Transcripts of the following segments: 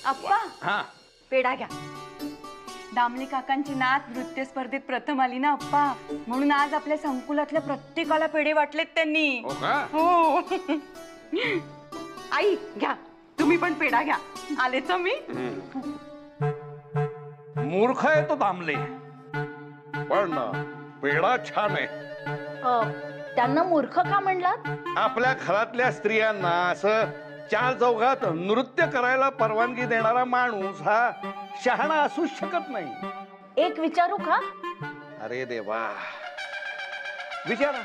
अप्पा हा पेढा घ्या. दामले काकांची नात नृत्य स्पर्धेत प्रथम आली ना अप्पा, म्हणून आज आपल्या संकुलातल्या प्रत्येकाला पेढे वाटलेत त्यांनी. हो. आई घ्या, तुम्ही पण पेढा घ्या. आलेच मी. मूर्ख आहे तो दामले, पण पेढा छान आहे. त्यांना मूर्ख का म्हणलात? आपल्या घरातल्या स्त्रियांना असं चार चौघात नृत्य करायला परवानगी देणारा माणूस हा शहाणा असू शकत नाही. एक विचारू का? अरे देवा, विचारा.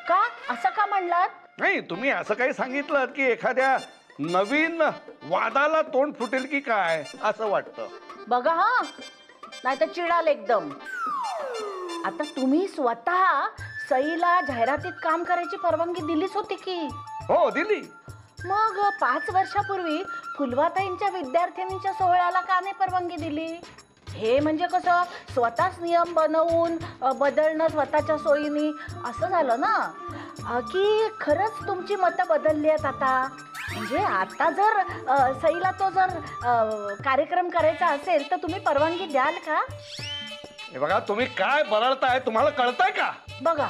का असं का म्हणलात? नाही, तुम्ही असं काही सांगितलं की एखाद्या नवीन वादाला तोंड फुटेल की काय असं वाटतं. बघा हा, नाही तर चिडाल एकदम. आता तुम्ही स्वतः सईला जाहिरातीत काम करायची परवानगी दिलीच होती की? हो, दिली. मग 5 वर्षापूर्वी फुलवाताईंच्या विद्यार्थिनीच्या सोहळ्याला का नाही परवानगी दिली? हे म्हणजे कसं स्वतःच नियम बनवून बदलणं स्वतःच्या सोयीनी असं झालं ना? की खरंच तुमची मतं बदलली आहेत आता? म्हणजे आता जर सईला तो जर कार्यक्रम करायचा असेल तर तुम्ही परवानगी द्याल का? हे बघा, तुम्ही काय बरळताय, तुम्हाला कळतंय का? बघा,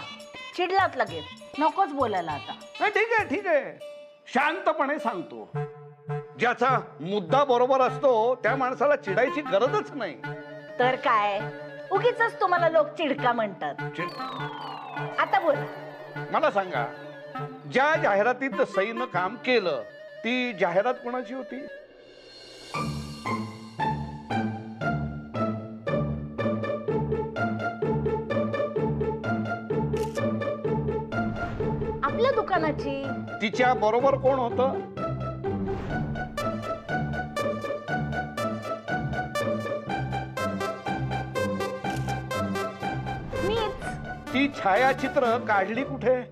चिडलात लगेच, नकोच बोलायला आता. नाही, ठीक आहे ठीक आहे, शांतपणे सांगतो. ज्याचा मुद्दा बरोबर असतो त्या माणसाला चिडायची गरजच नाही. तर काय, उगीच तुम्हाला लोक चिडका म्हणतात. आता बोला. मला सांगा, ज्या जाहिरातीत सईनं काम केलं ती जाहिरात कोणाची होती? आपल्या दुकानाची. तिच्या बरोबर कोण होतं? मीच. ती छायाचित्र काढली कुठे?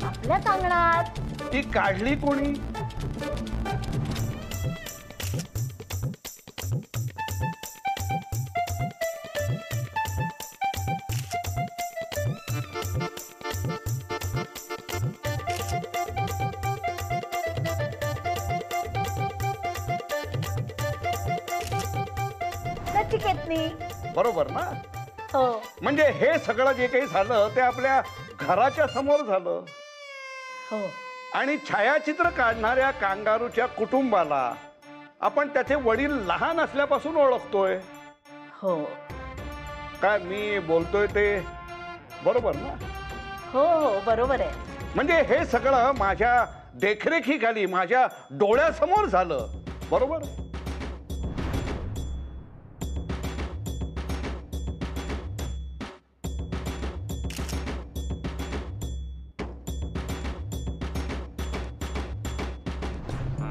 आपल्याच अंगणात. ती काढली कोणी? नचिकेतनी. बरोबर ना? हो. म्हणजे हे सगळं जे काही झालं ते आपल्या घराच्या समोर झालं. हो. आणि छायाचित्र काढणाऱ्या कांगारूच्या कुटुंबाला आपण त्याचे वडील लहान असल्यापासून ओळखतोय. हो. काय मी बोलतोय ते बरोबर ना? हो हो, बरोबर आहे. म्हणजे हे सगळं माझ्या देखरेखीखाली माझ्या डोळ्यासमोर झालं. बरोबर?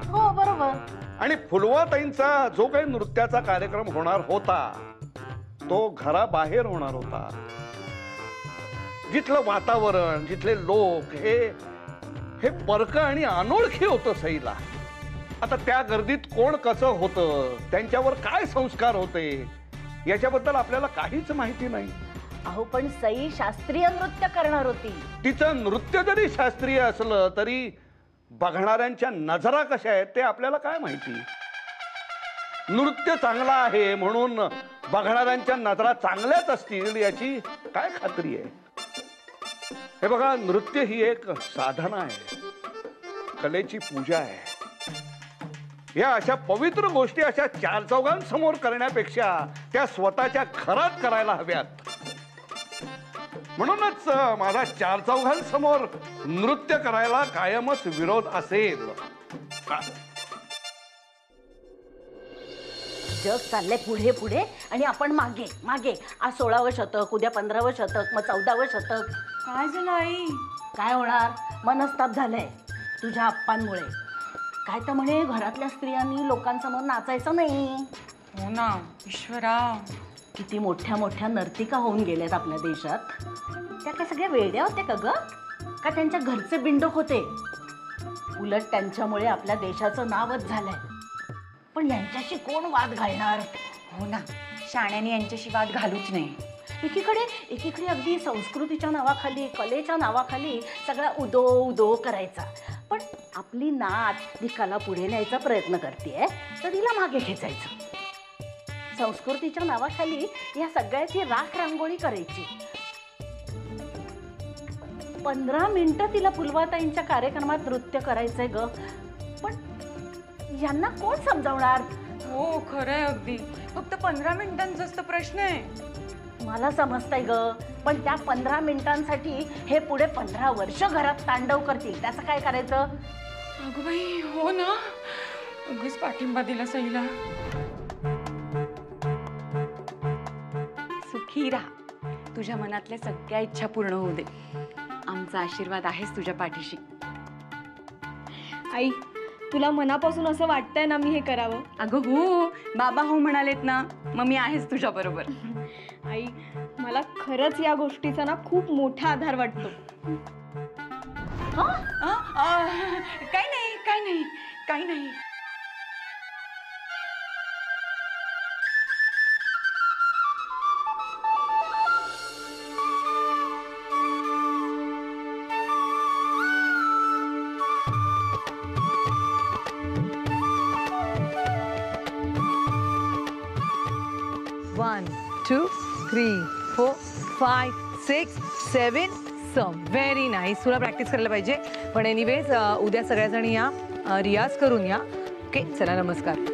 हो, बरोबर. आणि फुलवाताईंचा जो काही नृत्याचा कार्यक्रम होणार होता तो घराबाहेर होणार होता. जिथलं वातावरण, जिथले लोक हे परक आणि अनोळखी होतं सईला. आता त्या गर्दीत कोण कसं होतं, त्यांच्यावर काय संस्कार होते याच्याबद्दल आपल्याला काहीच माहिती नाही. अहो, पण सई शास्त्रीय नृत्य करणार होती. तिचं नृत्य जरी शास्त्रीय असलं तरी बघणाऱ्यांच्या नजरा कशा आहेत ते आपल्याला काय माहिती. नृत्य चांगलं आहे म्हणून बघणाऱ्यांच्या नजरा चांगल्याच असतील याची काय खात्री आहे? हे बघा, नृत्य ही एक साधना आहे, कलेची पूजा आहे. या अशा पवित्र गोष्टी अशा चार चौघांसमोर करण्यापेक्षा त्या स्वतःच्या घरात करायला हव्यात. म्हणूनच माझा चार चौघांसमोर नृत्य करायला कायमच विरोध असेल. जग चाललंय पुढे पुढे आणि आपण मागे मागे. आज 16वं शतक, उद्या 15वं शतक, मग 14वं शतक. काय झालं आई? काय होणार? मनस्ताप झालाय तुझ्या अप्पांमुळे. काय तर म्हणे घरातल्या स्त्रियांनी लोकांसमोर नाचायचं नाही. हो ना ईश्वरा. किती मोठ्या मोठ्या नर्तिका होऊन गेल्यात आपल्या देशात. त्या काय सगळ्या वेड्या होत्या का ग? का त्यांच्या घरचे बिंडोक होते? उलट त्यांच्यामुळे आपल्या देशाचं नावच झालंय. पण यांच्याशी कोण वाद घालणार? हो ना, शाण्याने यांच्याशी वाद घालूच नाही. एकीकडे अगदी संस्कृतीच्या नावाखाली, कलेच्या नावाखाली सगळा उदो उदो करायचा. पण आपली नात ती कला पुढे न्यायचा प्रयत्न करतेय तर तिला मागे खेचायचं. संस्कृतीच्या नावाखाली या सगळ्याची राख रांगोळी करायची. 15 मिनिटं तिला फुलवाताईंच्या कार्यक्रमात नृत्य करायचंय ग. पण यांना कोण समजावणार? हो खरंय, अगदी फक्त 15 मिनिटांचाच तर प्रश्न आहे. मला समजतंय ग, पण त्या 15 मिनिटांसाठी हे पुढे 15 वर्ष घरात तांडव करतील. त्याचं काय करायचं? अगं बाई, हो ना, उगीच पाठिंबा दिला सईला. सुखी राहा, तुझ्या मनातल्या सगळ्या इच्छा पूर्ण होऊ दे. आमचा आशीर्वाद आहेच तुझ्या पाठीशी. आई, तुला मनापासून असं वाटतंय ना मी हे करावं? अगं हो, बाबा हो म्हणालेत ना, मग मी आहेच तुझ्या बरोबर. आई, मला खरंच या गोष्टीचा ना खूप मोठा आधार वाटतो. काय नाही, काय नाही, काही नाही. One, 2, 3, 4, 5, 6, 7. Very nice. तुला प्रॅक्टिस करायला पाहिजे. पण एनिवेज उद्या सगळ्याजणी या, रियाज करून या. ओके, चला, नमस्कार.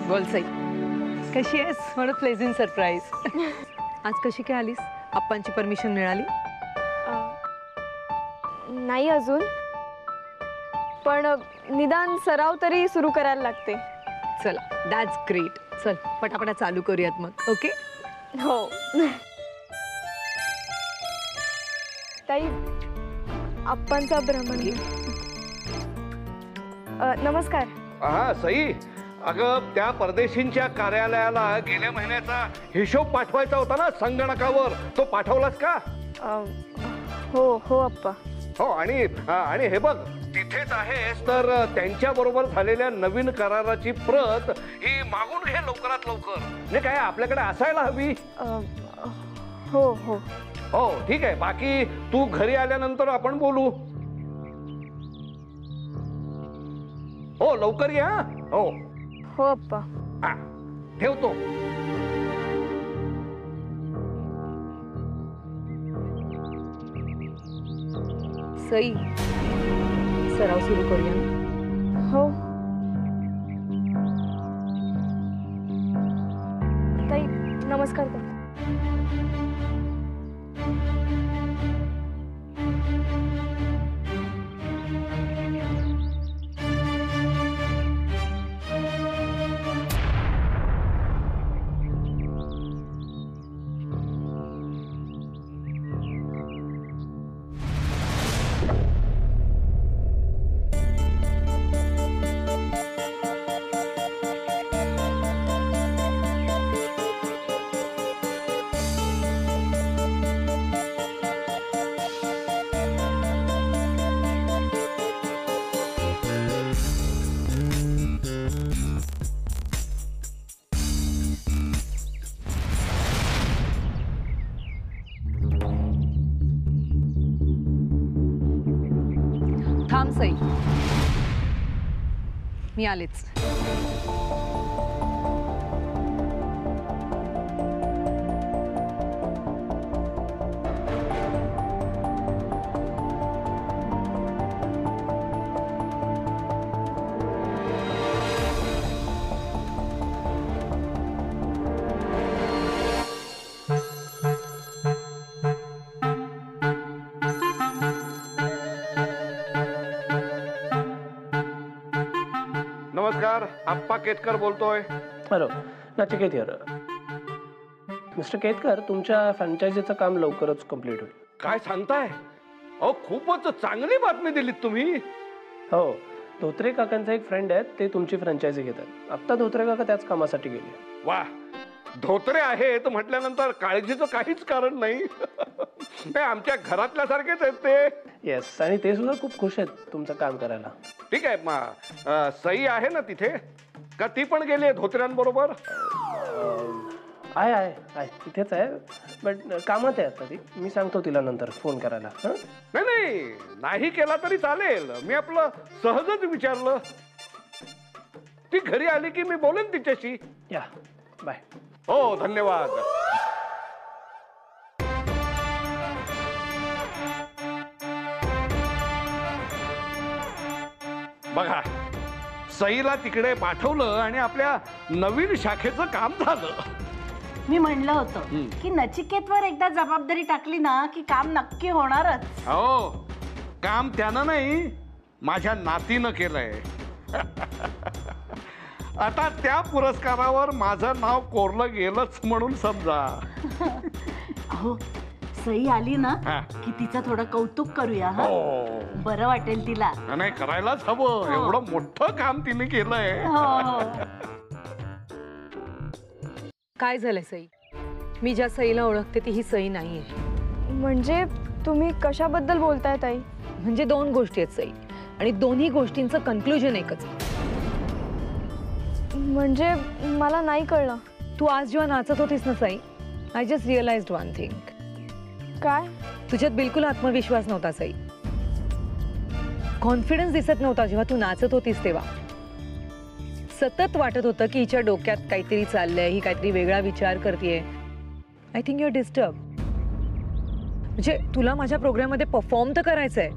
बोल सई, कशी आहेस? What a pleasant surprise. आज कशी काय आलीस? आप्पांची परमिशन मिळाली? नाही अजून, पण निदान सराव तरी सुरू करायला लागते. चला, दॅट्स ग्रेट. चल, पटापटा चालू करूयात मग. ओके? हो. ताई, आप्पांचा भ्रमण. नमस्कार. हा सई, अगं त्या परदेशींच्या कार्यालयाला गेल्या महिन्याचा हिशोब पाठवायचा होता ना संगणकावर, तो पाठवलास का? हो हो अप्पा. हो, आणि हे बघ, तिथेच आहेस तर त्यांच्या बरोबर झालेल्या नवीन कराराची प्रत ही मागून घे लवकरात लवकर. म्हणजे काय आपल्याकडे असायला हवी. हो हो हो ठीक आहे. बाकी तू घरी आल्यानंतर आपण बोलू. हो लवकर या. हो हो अप्पा. हा, ठेवतो. सई, सराव सुरू करूया. हो ताई, नमस्कार ताई. थांब सई, मी आलेच. नमस्कार, आप्पा केतकर बोलतोय. Hello, Nachiket here. Mister Ketkar, तुमच्या फ्रँचायझीचं काम लवकरच कम्प्लीट होईल. काय सांगताय? अहो, खूपच चांगली बातमी दिलीत तुम्ही. हो, धोत्रे काकांचा एक फ्रेंड आहेत, ते तुमची फ्रँचायझी घेतात. आत्ता धोत्रे काका त्याच कामासाठी गेले. वा, धोत्रे आहेत म्हटल्यानंतर काळजीचं काहीच कारण नाही. ते आमच्या घरातल्या सारखेच आहेत ते. येस, आणि ते सुद्धा खूप खुश आहेत तुमचं काम करायला. ठीक आहे, सई आहे ना तिथे? का ती पण गेली आहे धोत्र्यांबरोबर? आहे तिथेच आहे, बट कामात आहे आता ती. मी सांगतो तिला नंतर फोन करायला. हं? नाही केला तरी चालेल. मी आपलं सहजच विचारलं. ती घरी आली की मी बोलेन तिच्याशी. या, बाय. हो, धन्यवाद. बघा, सईला तिकडे पाठवलं आणि आपल्या नवीन शाखेचं काम झालं. मी म्हणलं होतं की नचिकेतवर एकदा जबाबदारी टाकली ना की काम नक्की होणारच. हो, काम त्यानं नाही, माझ्या नातीनं केलंय. आता त्या पुरस्कारावर माझं नाव कोरलं गेलंच म्हणून समजा. अहो, सई आली ना हा. की तिचं थोडं कौतुक करूया. हा, हो, बरं वाटेल तिला. नाही करायलाच हवं. एवढं मोठं काम तिने केलंय. हो. काय झालंय सई? मी ज्या सईला ओळखते ती ही सई नाहीये. म्हणजे तुम्ही कशाबद्दल बोलताय ताई? म्हणजे दोन गोष्टी आहेत सई, आणि दोन्ही गोष्टींचं कन्क्लुजन एकच. म्हणजे मला नाही कळलं. तू आज जेव्हा नाचत होतीस ना Sai, I just realised one thing. काय? तुझ्यात बिलकुल आत्मविश्वास नव्हता सई. कॉन्फिडन्स दिसत नव्हता जेव्हा तू नाचत होतीस तेव्हा. सतत वाटत होतं की हिच्या डोक्यात काहीतरी चाललंय, ही काहीतरी वेगळा विचार करतेय. I think you are disturb. म्हणजे तुला माझ्या प्रोग्राममध्ये परफॉर्म तर करायचंय,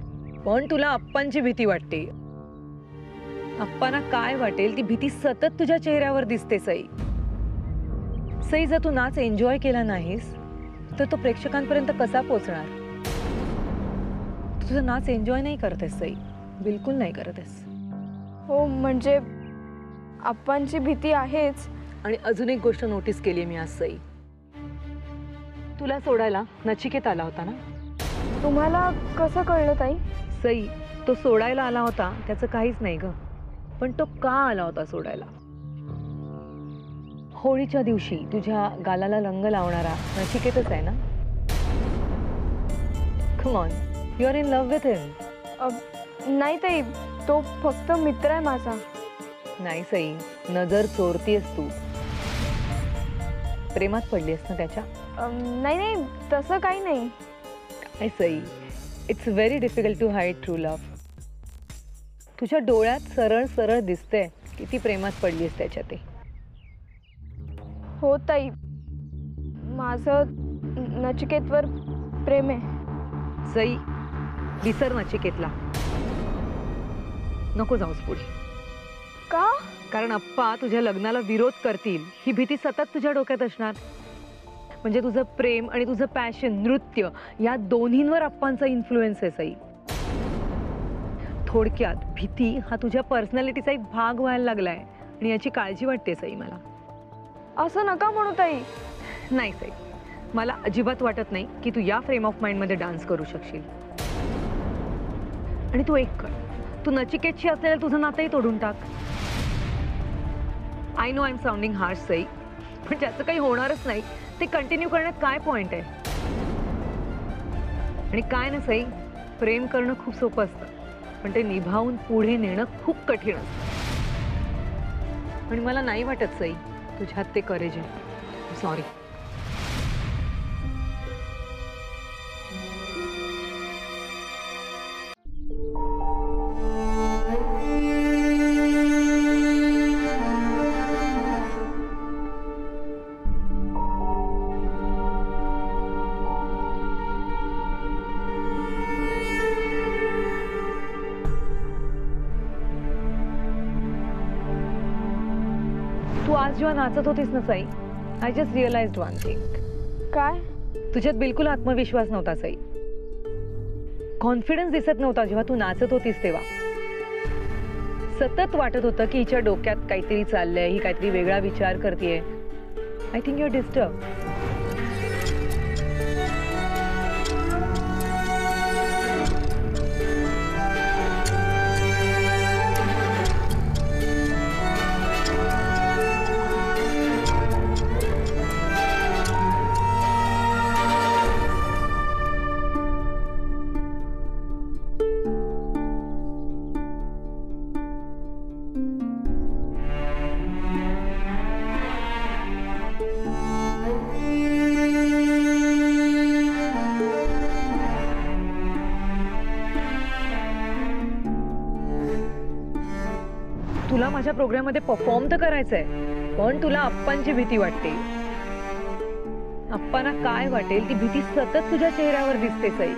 पण तुला अप्पांची भीती वाटते. अप्पांना काय वाटेल ती भीती सतत तुझ्या चेहऱ्यावर दिसते सई. सई, जर तू नाच एन्जॉय केला नाहीस तर तो प्रेक्षकांपर्यंत कसा पोहोचणार? तुझं नाच एन्जॉय नाही करतेस सई, बिलकुल नाही करतेस. हो, म्हणजे अप्पांची भीती आहेच. आणि अजून एक गोष्ट नोटीस केली मी आज सई. तुला सोडायला नचिकेत आला होता ना? तुम्हाला कसं कळलं ताई? सई, तो सोडायला आला होता त्याचं काहीच नाही ग, पण तो का आला होता सोडायला? होळीच्या दिवशी तुझ्या गालाला रंग लावणारा नचिकेतच आहे ना? Come on, you are in love with him. नाही ताई, तो फक्त मित्र आहे माझा. नाही सई, नजर चोरतीयस तू. प्रेमात पडलीस ना त्याच्या? नाही नाही, तसं काही नाही. काय Sai, it's very difficult to hide true love. तुझ्या डोळ्यात सरळ सरळ दिसतंय किती प्रेमात पडलीस त्याच्या. ते हो ताई, माझं नचिकेतवर प्रेम आहे. सई, विसर नचिकेतला. नको जाऊस पुढे. का? कारण अप्पा तुझ्या लग्नाला विरोध करतील ही भीती सतत तुझ्या डोक्यात असणार. म्हणजे तुझं प्रेम आणि तुझं पॅशन, नृत्य, या दोन्हींवर अप्पांचा इन्फ्लुएन्स आहे सई. थोडक्यात भीती हा तुझ्या पर्सनॅलिटीचा एक भाग व्हायला लागलाय, आणि याची काळजी वाटते सई मला. असं नका म्हणू ताई. नाही सई, मला अजिबात वाटत नाही की तू या फ्रेम ऑफ माइंडमध्ये डान्स करू शकशील. आणि तू एक कर, तू नचिकेतशी असलेलं तुझं नातंही तोडून टाक. I know I am sounding harsh Sai, पण ज्याचं काही होणारच नाही ते कंटिन्यू करण्यात काय पॉइंट आहे? आणि काय ना सई, प्रेम करणं खूप सोपं असतं, पण ते निभावून पुढे नेणं खूप कठीण असतं. आणि मला नाही वाटत सई तुझ्यात ते करेज आहे. सॉरी. तू आज जेव्हा नाचत होतीस ना Sai, I just realised one thing. काय? तुझ्यात बिलकुल आत्मविश्वास नव्हता सई. कॉन्फिडन्स दिसत नव्हता जेव्हा तू नाचत होतीस तेव्हा. सतत वाटत होतं की हिच्या डोक्यात काहीतरी चाललंय, ही काहीतरी वेगळा विचार करतेय. I think you are disturb. तुला माझ्या प्रोग्राम मध्ये परफॉर्म तर करायचंय, पण तुला अप्पांची भीती वाटते. अप्पांना काय वाटेल ती भीती सतत तुझ्या चेहऱ्यावर दिसते. सई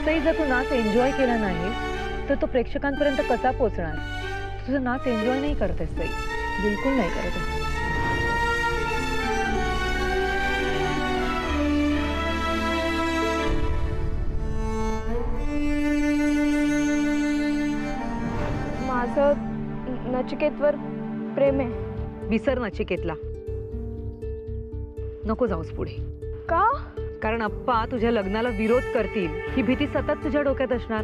सई, जर तू नाच एन्जॉय केला नाही तर तो प्रेक्षकांपर्यंत कसा पोहोचणार? तुझं नाच एन्जॉय नाही करत आहेस सई, बिलकुल नाही करत आहेस. माझं नचिकेतवर प्रेम आहे. विसर नचिकेतला, नको जाऊस पुढे. का? कारण अप्पा तुझ्या लग्नाला विरोध करतील ही भीती सतत तुझ्या डोक्यात असणार.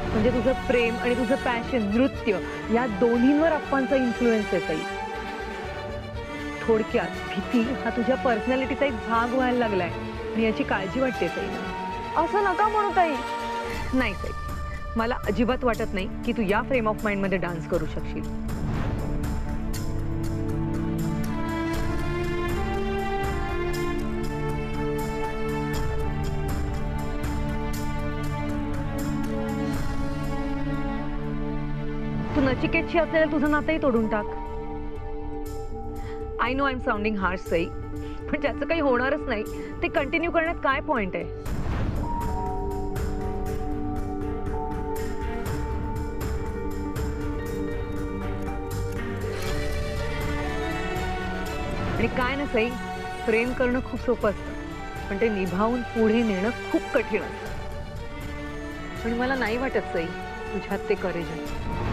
म्हणजे तुझं प्रेम आणि तुझं पॅशन, नृत्य या दोन्हींवर अप्पांचा इन्फ्लुएन्स आहे. ताई, थोडक्यात भीती हा तुझ्या पर्सनॅलिटीचा एक भाग व्हायला लागलाय आणि याची काळजी वाटते. ताई, असं नका म्हणू ताई. नाही ताई, मला अजिबात वाटत नाही की तू या फ्रेम ऑफ माइंड मध्ये डान्स करू शकशील. तू नचिकेतशी असलेलं तुझं नातंही तोडून टाक. I know I am sounding harsh Sai, पण ज्याचं काही होणारच नाही ते कंटिन्यू करण्यात काय पॉइंट आहे? आणि काय ना सई, प्रेम करणं खूप सोपं असतं, पण ते निभावून पुढे नेणं खूप कठीण असतं. पण मला नाही वाटत सई तुझ्यात ते करेज आहे.